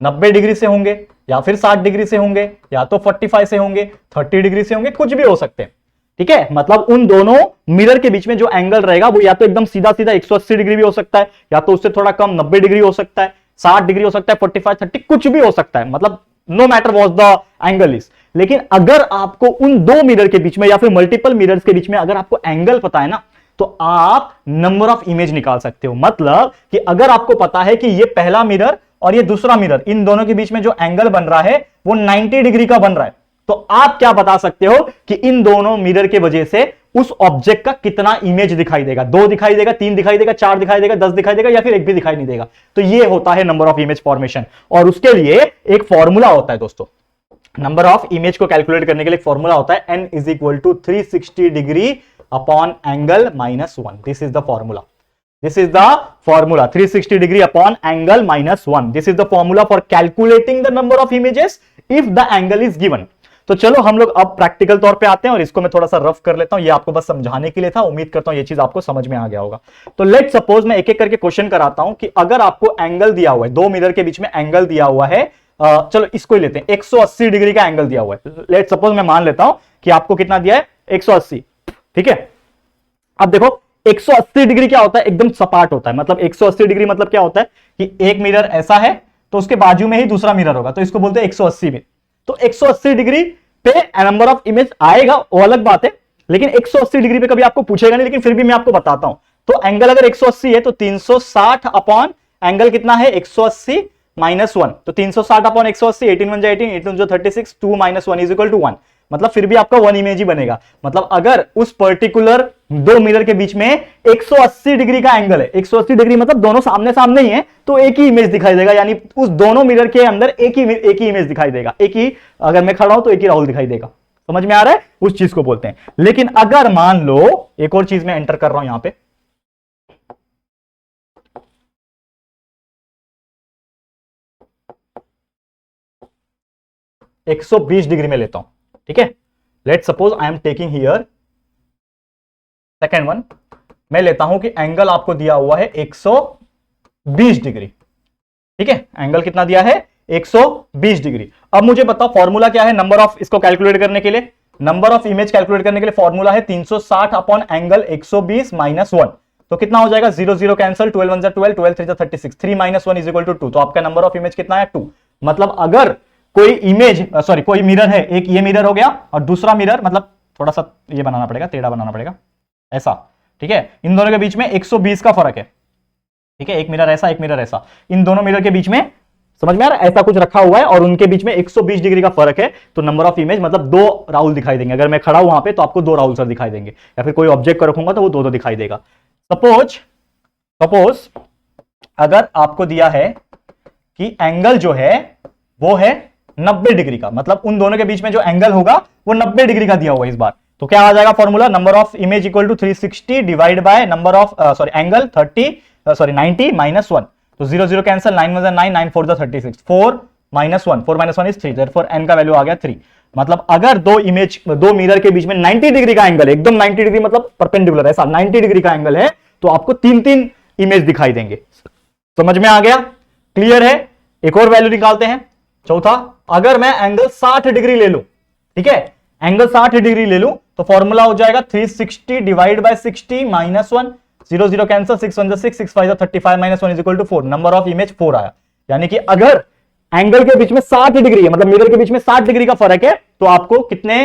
90 डिग्री से होंगे, या फिर 60 डिग्री से होंगे, या तो 45 से होंगे, 30 डिग्री से होंगे, कुछ भी हो सकते हैं, ठीक है। मतलब उन दोनों मिरर के बीच में जो एंगल रहेगा वो या तो एकदम सीधा सीधा 180 डिग्री भी हो सकता है, या तो उससे थोड़ा कम 90 डिग्री हो सकता है, 60 डिग्री हो सकता है, 45, 30, कुछ भी हो सकता है, मतलब no matter what the angle is. लेकिन अगर आपको उन दो मिरर के बीच में या फिर मल्टीपल मिरर्स के बीच में अगर आपको एंगल पता है ना, तो आप नंबर ऑफ इमेज निकाल सकते हो। मतलब कि अगर आपको पता है कि ये पहला मिरर और ये दूसरा मिरर, इन दोनों के बीच में जो एंगल बन रहा है वो 90 डिग्री का बन रहा है, तो आप क्या बता सकते हो कि इन दोनों मिरर के वजह से उस ऑब्जेक्ट का कितना इमेज दिखाई देगा, 2 दिखाई देगा, 3 दिखाई देगा, 4 दिखाई देगा, 10 दिखाई देगा, या फिर एक भी दिखाई नहीं देगा। तो ये होता है नंबर ऑफ इमेज फॉर्मेशन, और उसके लिए एक फॉर्मूला होता है दोस्तों। नंबर ऑफ इमेज को कैलकुलेट करने के लिए एक फॉर्मूला होता है, n is equal to 360 degree upon angle -1। This is the formula, this is the formula, 360 degree upon angle -1। This is the formula for calculating the number of images if the angle is given. तो चलो हम लोग अब practical तौर पे आते हैं, और इसको मैं थोड़ा सा रफ कर लेता हूं, ये आपको बस समझाने के लिए था। उम्मीद करता हूं ये चीज आपको समझ में आ गया होगा। तो लेट सपोज मैं एक एक करके क्वेश्चन कराता हूं कि अगर आपको एंगल दिया हुआ है, दो मिरर के बीच में एंगल दिया हुआ है, चलो इसको ही लेते हैं, 180 डिग्री का एंगल दिया हुआ है। लेट सपोज मैं मान लेता हूं कि आपको कितना दिया है, 180, ठीक है। अब देखो 180 डिग्री क्या होता है, एकदम सपाट होता है। मतलब 180 डिग्री मतलब क्या होता है कि एक मिरर ऐसा है तो उसके बाजू में ही दूसरा मिरर होगा, तो इसको बोलते हैं 180 में। तो 180 डिग्री पे नंबर ऑफ इमेज आएगा, वो अलग बात है, लेकिन 180 डिग्री पे कभी आपको पूछेगा नहीं, लेकिन फिर भी मैं आपको बताता हूं। तो एंगल अगर 180 है तो 360 अपॉन एंगल कितना है, 180 -1, तो 360 अपॉन 180, 18 1 जा 18, 18 जो 36, 2 -1 इज इक्वल टू 1। मतलब फिर भी आपका 1 इमेज ही बनेगा। मतलब अगर उस पर्टिकुलर दो मिरर के बीच में 180 डिग्री का एंगल है, 180 डिग्री मतलब दोनों सामने सामने ही है, तो एक ही इमेज दिखाई देगा, यानी उस दोनों मिरर के अंदर एक ही इमेज दिखाई देगा, एक ही, अगर मैं खड़ा हूं तो एक ही राहुल दिखाई देगा। समझ में आ रहा है, उस चीज को बोलते हैं। लेकिन अगर मान लो, एक और चीज मैं एंटर कर रहा हूं यहां पे, एक 120 डिग्री में लेता हूं, ठीक है। Let suppose I am taking here second one, मैं लेता हूं कि एंगल आपको दिया हुआ है 120 डिग्री, ठीक है। एंगल कितना दिया है, 120 डिग्री। अब मुझे बताओ फॉर्मूला क्या है नंबर ऑफ, इसको कैलकुलेट करने के लिए, नंबर ऑफ इमेज कैलकुलेट करने के लिए फॉर्मूला है 360 अपॉन एंगल 120 -1। तो कितना हो जाएगा, 0 0 कैंसिल, 12 1 12, 12 3 36, 3 -1 इज इक्वल टू 2। तो आपका नंबर ऑफ इमेज कितना है, 2। मतलब अगर कोई इमेज, सॉरी कोई मिरर है, एक ये मिरर हो गया और दूसरा मिरर, मतलब थोड़ा सा ये बनाना पड़ेगा, टेढ़ा बनाना पड़ेगा ऐसा, ठीक है। इन दोनों के बीच में 120 का फर्क है, ठीक है। एक मिरर ऐसा, एक मिरर ऐसा, इन दोनों मिरर के बीच में, समझ में आ रहा है, ऐसा कुछ रखा हुआ है और उनके बीच में 120 डिग्री का फर्क है। तो नंबर ऑफ इमेज मतलब 2 राहुल दिखाई देंगे। अगर मैं खड़ा हूं वहां पे तो आपको 2 राहुल सर दिखाई देंगे, या फिर कोई ऑब्जेक्ट को रखूंगा तो वो 2 दिखाई देगा। सपोज अगर आपको दिया है कि एंगल जो है वो है 90 डिग्री का, मतलब उन दोनों के बीच में जो एंगल होगा वो 90 डिग्री का दिया हुआ है इस बार, तो क्या आ जाएगा formula, number of image equal to 360 divide by number of angle 90 -1। तो 0 0 कैंसिल, 9 1 9, 9 4 36, 4 -1 इज 3, देयरफॉर n का वैल्यू आ गया 3। मतलब अगर दो मिरर के बीच में 90 डिग्री का एंगल है, एकदम 90 डिग्री मतलब परपेंडिकुलर ऐसा 90 डिग्री का एंगल है, तो आपको 3 इमेज दिखाई देंगे। समझ में आ गया, क्लियर है। एक और वैल्यू निकालते हैं, चौथा, अगर मैं एंगल 60 डिग्री ले लूं, ठीक है, एंगल 60 डिग्री ले लूं, तो फॉर्मूला हो जाएगा 360 divide by 60 -1, 0 0 cancel, 6 1 6, 6 5 35 -1 is equal to 4। Number of image 4 आया। यानी कि अगर एंगल के बीच में 60 डिग्री है, मतलब मिरर के बीच में 60 डिग्री का फर्क है, तो आपको कितने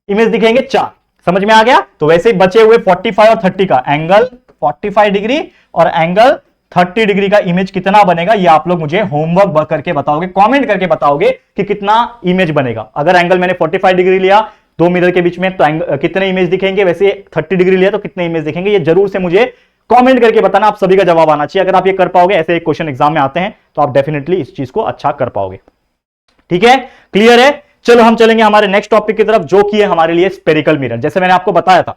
इमेज दिखेंगे, 4। समझ में आ गया। तो वैसे ही बचे हुए 45 और 30 का, एंगल 45 डिग्री और एंगल 30 डिग्री का इमेज कितना बनेगा, ये आप लोग मुझे होमवर्क करके बताओगे, कमेंट करके बताओगे कि कितना इमेज बनेगा। अगर एंगल मैंने 45 डिग्री लिया दो मिरर के बीच में, तो कितने इमेज दिखेंगे, वैसे 30 डिग्री लिया तो कितने इमेज दिखेंगे, ये जरूर से मुझे कमेंट करके बताना। आप सभी का जवाब आना चाहिए। अगर आप ये कर पाओगे, ऐसे एक क्वेश्चन एग्जाम में आते हैं, तो आप डेफिनेटली इस चीज को अच्छा कर पाओगे। ठीक है, क्लियर है। चलो हम चलेंगे हमारे नेक्स्ट टॉपिक की तरफ, जो कि है हमारे लिए स्पेरिकल मिरर। जैसे मैंने आपको बताया था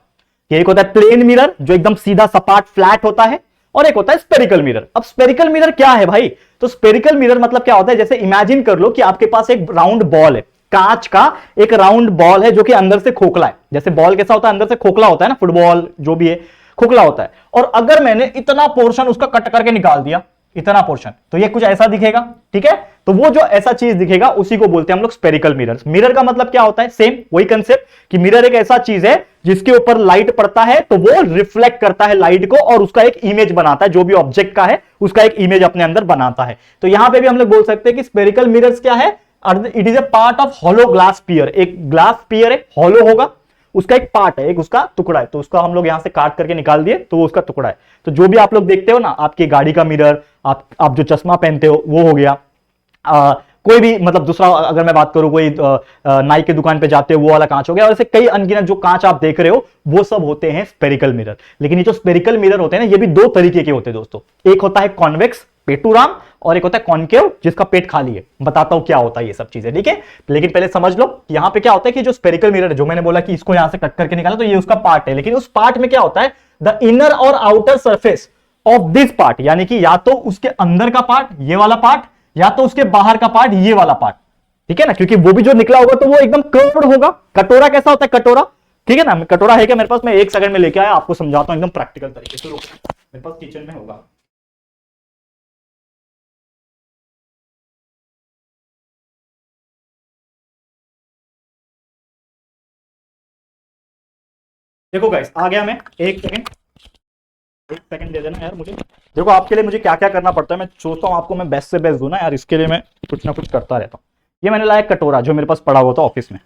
कि एक होता है प्लेन मिरर जो एकदम सीधा सपाट फ्लैट होता है, और एक होता है स्पेरिकल मिरर। अब स्पेरिकल मिरर क्या है भाई? तो स्पेरिकल मिरर मतलब क्या होता है, जैसे इमेजिन कर लो कि आपके पास एक राउंड बॉल है, कांच का एक राउंड बॉल है जो कि अंदर से खोखला है। जैसे बॉल कैसा होता है, अंदर से खोखला होता है ना, फुटबॉल जो भी है खोखला होता है। और अगर मैंने इतना पोर्शन उसका कट करके निकाल दिया, इतना पोर्शन, तो ये कुछ ऐसा दिखेगा, ठीक है। तो वो जो ऐसा चीज दिखेगा उसी को बोलते हैं हम लोग स्पेरिकल मिरर। मिरर का मतलब क्या होता है? सेम वही कंसेप्ट कि मिरर एक ऐसा चीज है जिसके ऊपर लाइट पड़ता है तो वो रिफ्लेक्ट करता है लाइट को और उसका एक इमेज बनाता है, जो भी ऑब्जेक्ट का है उसका एक इमेज अपने अंदर बनाता है। तो यहां पे भी हम लोग बोल सकते हैं कि स्पेरिकल मिरर्स क्या है? It is a part of hollow glass sphere. एक ग्लास स्फीयर है, हॉलो होगा, उसका एक पार्ट है, एक उसका टुकड़ा है, तो उसका हम लोग यहां से काट करके निकाल दिए तो वो उसका टुकड़ा है। तो जो भी आप लोग देखते हो ना, आपकी गाड़ी का मिरर, आप जो चश्मा पहनते हो वो हो गया, कोई भी मतलब दूसरा, अगर मैं बात करूं कोई नाई की दुकान पे जाते हो वो वाला कांच हो गया, और ऐसे कई अनगिनत जो कांच आप देख रहे हो वो सब होते हैं स्पेरिकल मिरर। लेकिन ये जो स्पेरिकल मिरर होते हैं ना, ये भी दो तरीके के होते हैं दोस्तों। एक होता है कॉन्वेक्स पेटूराम और एक होता है कॉन्केव जिसका पेट खाली है। बताता हूं क्या होता है ये सब चीजें, ठीक है। लेकिन पहले समझ लो यहां पे क्या होता है कि जो स्पेरिकल मिरर है, जो मैंने बोला कि इसको यहां से कट करके निकाला तो ये उसका पार्ट है, लेकिन उस पार्ट में क्या होता है, द इनर और outer surface of this part, यानी कि या तो उसके अंदर का पार्ट ये वाला पार्ट, या तो उसके बाहर का पार्ट ये वाला पार्ट, ठीक है ना। क्योंकि वो भी जो निकला होगा तो वो एकदम कर्व्ड होगा। कटोरा कैसा होता है? कटोरा, ठीक है ना। कटोरा है क्या मेरे पास? मैं एक सेकंड में लेके आया, आपको समझाता हूं एकदम प्रैक्टिकल तरीके से। मेरे पास किचन में होगा। देखो गाइस, आ गया मैं। एक सेकंड दे देना यार मुझे। देखो आपके लिए मुझे क्या क्या करना पड़ता है, मैं सोचता हूँ आपको मैं बेस्ट से बेस्ट दूं ना यार, इसके लिए मैं कुछ ना कुछ करता रहता हूँ। ये मैंने लाया कटोरा जो मेरे पास पड़ा हुआ था ऑफिस में।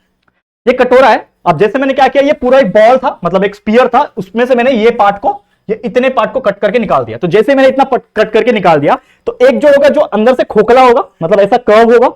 ये कटोरा है। अब जैसे मैंने क्या किया, ये पूरा एक बॉल था, मतलब एक स्पीयर था, उसमें से मैंने ये पार्ट को, ये इतने पार्ट को कट करके निकाल दिया। तो जैसे मैंने इतना कट करके निकाल दिया तो एक जो होगा जो अंदर से खोखला होगा, मतलब ऐसा कर्व होगा,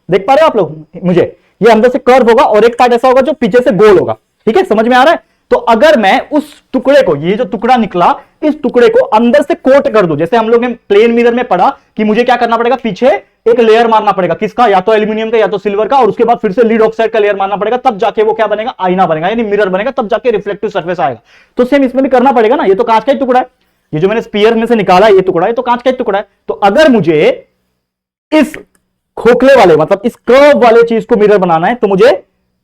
देख पा रहे हो आप लोग मुझे, ये अंदर से कर्व होगा, और एक पार्ट ऐसा होगा जो पीछे से गोल होगा, ठीक है, समझ में आ रहा है। तो अगर मैं उस टुकड़े को, ये जो टुकड़ा निकला, इस टुकड़े को अंदर से कोट कर दूं, जैसे हम लोग ने प्लेन मिरर में पढ़ा कि मुझे क्या करना पड़ेगा, पीछे एक लेयर मारना पड़ेगा, किसका, या तो एल्यूमिनियम का या तो सिल्वर का, और उसके बाद फिर से लीड ऑक्साइड का लेयर मारना पड़ेगा, तब जाके वो क्या बनेगा, आईना बनेगा, यानी मिरर बनेगा, तब जाके रिफ्लेक्टिव सर्फेस आएगा। तो सेम इसमें भी करना पड़ेगा ना। ये तो कांच का ही टुकड़ा है, ये जो मैंने स्पीयर में से निकाला ये टुकड़ा है, तो कांच का ही टुकड़ा है। तो अगर मुझे इस खोखले वाले, मतलब इस कर्व वाले चीज को मिरर बनाना है तो मुझे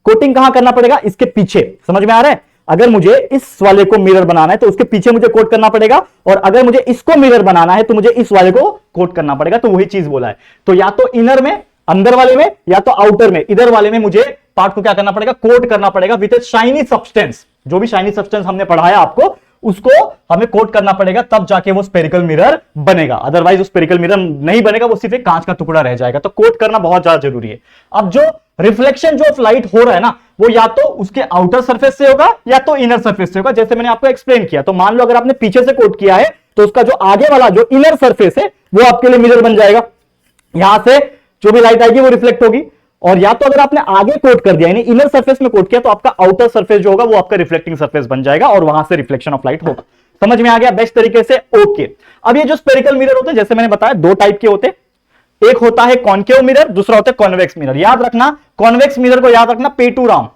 कोटिंग कहां करना पड़ेगा, इसके पीछे, समझ में आ रहा है। अगर मुझे इस वाले को मिरर बनाना है तो उसके पीछे मुझे कोट करना पड़ेगा, और अगर मुझे इसको मिरर बनाना है तो मुझे इस वाले को कोट करना पड़ेगा। तो वही चीज बोला है। तो या तो इनर में, अंदर वाले में, या तो आउटर में, इधर वाले में मुझे पार्ट को क्या करना पड़ेगा, कोट करना पड़ेगा विद ए शाइनी सब्सटेंस। जो भी शाइनी सब्सटेंस हमने पढ़ाया आपको, उसको हमें कोट करना पड़ेगा, तब जाके वो स्पेरिकल मिरर बनेगा। अदरवाइज वो स्पेरिकल मिरर नहीं बनेगा, वो सिर्फ एक कांच का टुकड़ा रह जाएगा। तो कोट करना बहुत ज्यादा जरूरी है। अब जो रिफ्लेक्शन जो ऑफ लाइट हो रहा है ना, वो या तो उसके आउटर सरफेस से होगा या तो इनर सरफेस से होगा, जैसे मैंने आपको एक्सप्लेन किया। तो मान लो अगर आपने पीछे से कोट किया है तो उसका जो आगे वाला जो इनर सरफेस है वो आपके लिए मिरर बन जाएगा। यहां से जो भी लाइट आएगी वो रिफ्लेक्ट होगी। और या तो अगर आपने आगे कोट कर दिया, यानी इनर सरफेस में कोट किया, तो आपका आउटर सरफेस जो होगा वो आपका रिफ्लेक्टिंग सरफेस बन जाएगा, और वहां से रिफ्लेक्शन ऑफ लाइट होगा। समझ में आ गया बेस्ट तरीके से? ओके। अब ये जो स्पेरिकल मिरर होते हैं, जैसे मैंने बताया, दो टाइप के होते हैं। एक होता है कॉन्केव मिरर, दूसरा होता है कॉन्वेक्स मिरर। याद रखना, कॉन्वेक्स मिरर को याद रखना पेटूराम।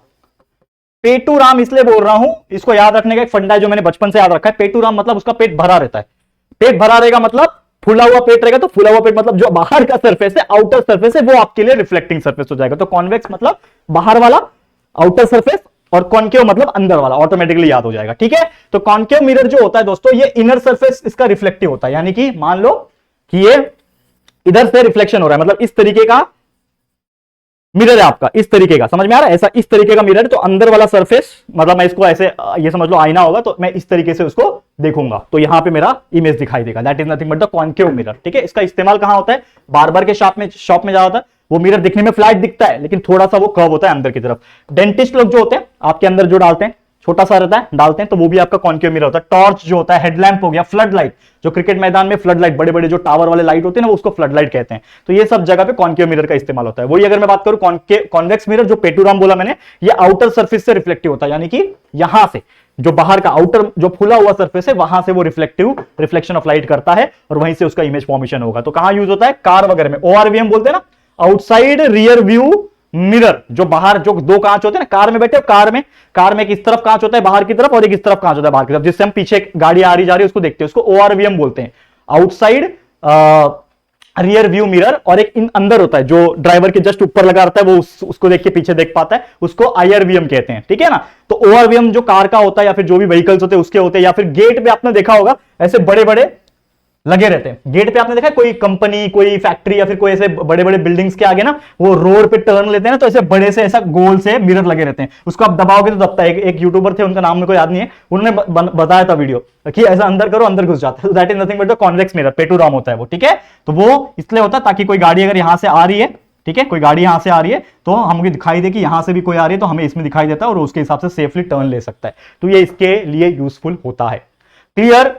पेटूराम इसलिए बोल रहा हूं, इसको याद रखने का एक फंडा है जो मैंने बचपन से याद रखा है। पेटूराम मतलब उसका पेट भरा रहता है। पेट भरा रहेगा मतलब फूला हुआ पेट रहेगा, तो फूला हुआ पेट मतलब जो बाहर का सरफेस है, आउटर सरफेस है, वो आपके लिए रिफ्लेक्टिंग सरफेस हो जाएगा। तो कॉन्वेक्स मतलब बाहर वाला आउटर सरफेस, और कॉन्केव मतलब अंदर वाला, ऑटोमेटिकली याद हो जाएगा, ठीक है। तो कॉन्केव मिरर जो होता है दोस्तों, ये इनर सरफेस इसका रिफ्लेक्टिव होता है, यानी कि मान लो कि ये इधर से रिफ्लेक्शन हो रहा है, मतलब इस तरीके का मिरर है आपका, इस तरीके का, समझ में आ रहा है, ऐसा इस तरीके का मिरर है। तो अंदर वाला सरफेस, मतलब मैं इसको ऐसे, ये समझ लो आईना होगा, तो मैं इस तरीके से उसको देखूंगा तो यहां पे मेरा इमेज दिखाई देगा। That is nothing but the concave mirror, ठीक है। इसका इस्तेमाल कहां होता है, बार्बर के शॉप में ज्यादा होता है। वो मिरर दिखने में फ्लैट दिखता है, लेकिन थोड़ा सा वो कर्व होता है अंदर की तरफ। डेंटिस्ट लोग जो होते हैं, आपके अंदर जो डालते हैं, छोटा सा रहता है, डालते हैं, तो वो भी आपका कॉन्केव मिरर होता है। टॉर्च जो होता है, हेडलैम्प हो गया, फ्लड लाइट, जो क्रिकेट मैदान में फ्लड लाइट, बड़े बड़े जो टावर वाले लाइट होते हैं ना, वो उसको फ्लड लाइट कहते हैं। तो ये सब जगह पे कॉन्केव मिरर का इस्तेमाल होता है। वही अगर मैं बात करूं कॉन्वेक्स मिरर, जो पेटूराम बोला मैंने, ये आउटर सरफेस से रिफ्लेक्टिव होता है, यानी कि यहां से जो बाहर का आउटर जो फुला हुआ सरफेस है, वहां से वो रिफ्लेक्शन ऑफ लाइट करता है, और वहीं से उसका इमेज फॉर्मेशन होगा। तो कहां यूज होता है, कार वगैरह में, ORVM बोलते हैं ना, आउटसाइड रियर व्यू मिरर, जो बाहर जो दो कांच होते हैं ना, कार में बैठे हो, कार में एक इस तरफ कांच होता है बाहर की तरफ और एक इस तरफ कांच होता है बाहर की तरफ, जिससे हम पीछे गाड़ी आ रही जा रही है उसको देखते हैं, उसको ओआरवीएम बोलते हैं, आउटसाइड रियर व्यू मिरर। और एक इन अंदर होता है जो ड्राइवर के जस्ट ऊपर लगा रहता है, वो उसको देख के पीछे देख पाता है, उसको आईआरवीएम कहते हैं, ठीक है ना। तो ओआरवीएम जो कार का होता है या फिर जो भी व्हीकल्स होते हैं उसके होते हैं, या फिर गेट पे आपने देखा होगा ऐसे बड़े बड़े लगे रहते हैं। गेट पे आपने देखा है कोई कंपनी, कोई फैक्ट्री या फिर कोई ऐसे बड़े बड़े बिल्डिंग्स के आगे ना वो रोड पे टर्न लेते हैं ना, तो ऐसे बड़े से ऐसा गोल से मिरर लगे रहते हैं, उसको आप दबाओगे तो दबता है। एक यूट्यूबर थे, उनका नाम मेरे को याद नहीं है, उन्होंने बताया था वीडियो कि ऐसा अंदर करो, अंदर घुस जाता है। That is nothing but the convex mirror, पेटूराम होता है वो, ठीक है। तो वो इसलिए होता है ताकि कोई गाड़ी अगर यहां से आ रही है, ठीक है, कोई गाड़ी यहां से आ रही है तो हमको दिखाई दे कि यहां से भी कोई आ रही है, तो हमें इसमें दिखाई देता है और उसके हिसाब से सेफली टर्न ले सकता है। तो ये इसके लिए यूजफुल होता है। क्लियर?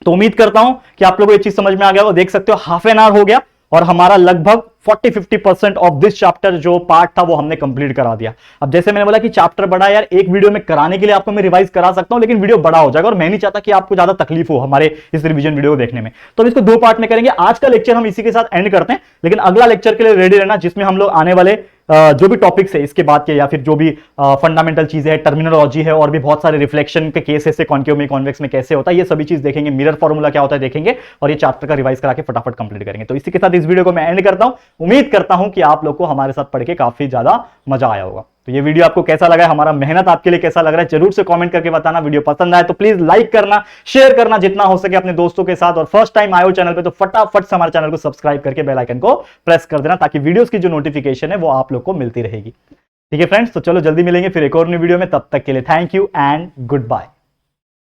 तो उम्मीद करता हूं कि आप लोगों को ये चीज समझ में आ गया हो। देख सकते हो हाफ एन आवर हो गया और हमारा लगभग 40-50% ऑफ दिस चैप्टर जो पार्ट था वो हमने कंप्लीट करा दिया। अब जैसे मैंने बोला कि चैप्टर बड़ा यार, एक वीडियो में कराने के लिए आपको मैं रिवाइज करा सकता हूं, लेकिन वीडियो बड़ा हो जाएगा और मैं नहीं चाहता कि आपको ज्यादा तकलीफ हो हमारे इस रिवीजन वीडियो को देखने में। तो इसको दो पार्ट में करेंगे। आज का लेक्चर हम इसी के साथ एंड करते हैं, लेकिन अगला लेक्चर के लिए रेडी रहना, जिसमें हम लोग आने वाले जो भी टॉपिक्स है इसके बाद के, या फिर जो भी फंडामेंटल चीजें है, टर्मिनोलॉजी है, और भी बहुत सारे रिफ्लेक्शन के केस है, कॉन्केव में कॉन्वेक्स में कैसे होता है, ये सभी चीज देखेंगे। मिरर फॉर्मूला क्या होता है देखेंगे, और ये चैप्टर का रिवाइज करा के फटाफट कंप्लीट करेंगे। तो इसी के साथ इस वीडियो को मैं एंड करता हूं। उम्मीद करता हूं कि आप लोग को हमारे साथ पढ़ के काफी ज्यादा मजा आया होगा। तो ये वीडियो आपको कैसा लगा है, हमारा मेहनत आपके लिए कैसा लग रहा है, जरूर से कमेंट करके बताना। वीडियो पसंद आए तो प्लीज लाइक करना, शेयर करना जितना हो सके अपने दोस्तों के साथ, और फर्स्ट टाइम आए हो चैनल पे तो फटाफट से हमारे चैनल को सब्सक्राइब करके बेल आइकन को प्रेस कर देना, ताकि वीडियोस की जो नोटिफिकेशन है वो आप लोग को मिलती रहेगी। ठीक है फ्रेंड्स, तो चलो जल्दी मिलेंगे फिर एक और नई वीडियो में। तब तक के लिए thank you and good bye.